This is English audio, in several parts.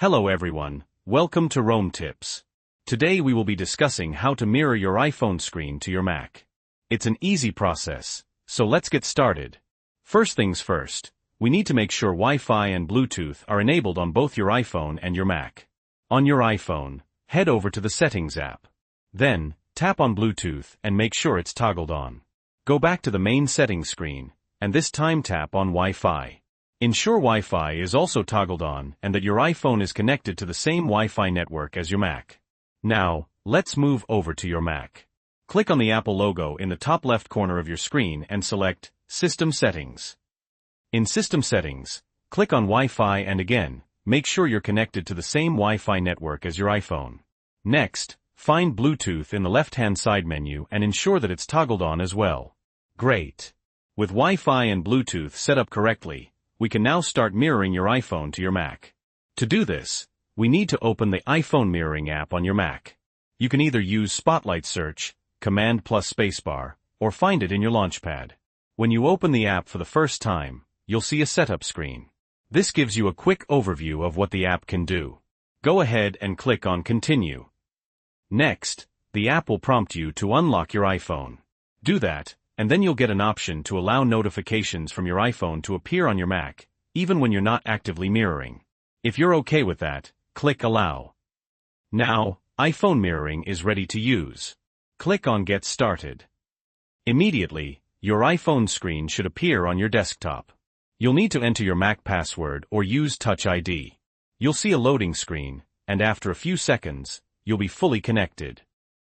Hello everyone, welcome to Rome Tips. Today we will be discussing how to mirror your iPhone screen to your Mac. It's an easy process, so let's get started. First things first, we need to make sure Wi-Fi and Bluetooth are enabled on both your iPhone and your Mac. On your iPhone, head over to the Settings app. Then, tap on Bluetooth and make sure it's toggled on. Go back to the main settings screen, and this time tap on Wi-Fi. Ensure Wi-Fi is also toggled on and that your iPhone is connected to the same Wi-Fi network as your Mac. Now, let's move over to your Mac. Click on the Apple logo in the top left corner of your screen and select System Settings. In System Settings, click on Wi-Fi and again, make sure you're connected to the same Wi-Fi network as your iPhone. Next, find Bluetooth in the left-hand side menu and ensure that it's toggled on as well. Great! With Wi-Fi and Bluetooth set up correctly, we can now start mirroring your iPhone to your Mac. To do this, we need to open the iPhone mirroring app on your Mac. You can either use Spotlight Search, Command plus Spacebar, or find it in your Launchpad. When you open the app for the first time, you'll see a setup screen. This gives you a quick overview of what the app can do. Go ahead and click on Continue. Next, the app will prompt you to unlock your iPhone. Do that, and then you'll get an option to allow notifications from your iPhone to appear on your Mac, even when you're not actively mirroring. If you're okay with that, click Allow. Now, iPhone mirroring is ready to use. Click on Get Started. Immediately, your iPhone screen should appear on your desktop. You'll need to enter your Mac password or use Touch ID. You'll see a loading screen, and after a few seconds, you'll be fully connected.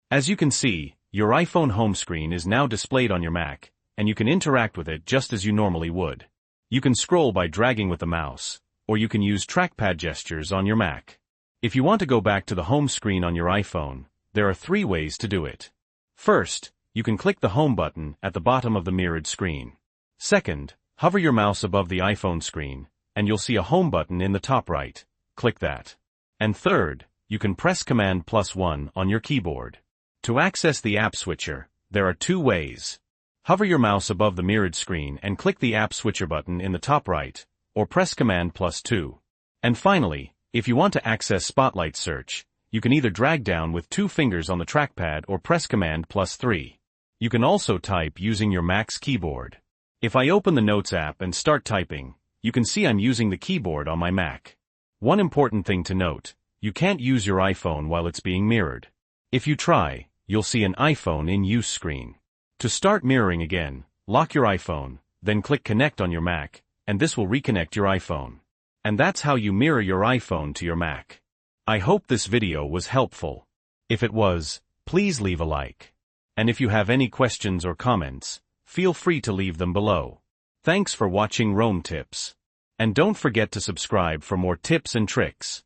As you can see, your iPhone home screen is now displayed on your Mac, and you can interact with it just as you normally would. You can scroll by dragging with the mouse, or you can use trackpad gestures on your Mac. If you want to go back to the home screen on your iPhone, there are 3 ways to do it. First, you can click the Home button at the bottom of the mirrored screen. Second, hover your mouse above the iPhone screen, and you'll see a Home button in the top right. Click that. And third, you can press Command +1 on your keyboard. To access the app switcher, there are 2 ways. Hover your mouse above the mirrored screen and click the app switcher button in the top right, or press Command +2. And finally, if you want to access Spotlight Search, you can either drag down with 2 fingers on the trackpad or press Command +3. You can also type using your Mac's keyboard. If I open the Notes app and start typing, you can see I'm using the keyboard on my Mac. One important thing to note, you can't use your iPhone while it's being mirrored. If you try, you'll see an iPhone in use screen. To start mirroring again, lock your iPhone, then click Connect on your Mac, and this will reconnect your iPhone. And that's how you mirror your iPhone to your Mac. I hope this video was helpful. If it was, please leave a like. And if you have any questions or comments, feel free to leave them below. Thanks for watching Rome Tips. And don't forget to subscribe for more tips and tricks.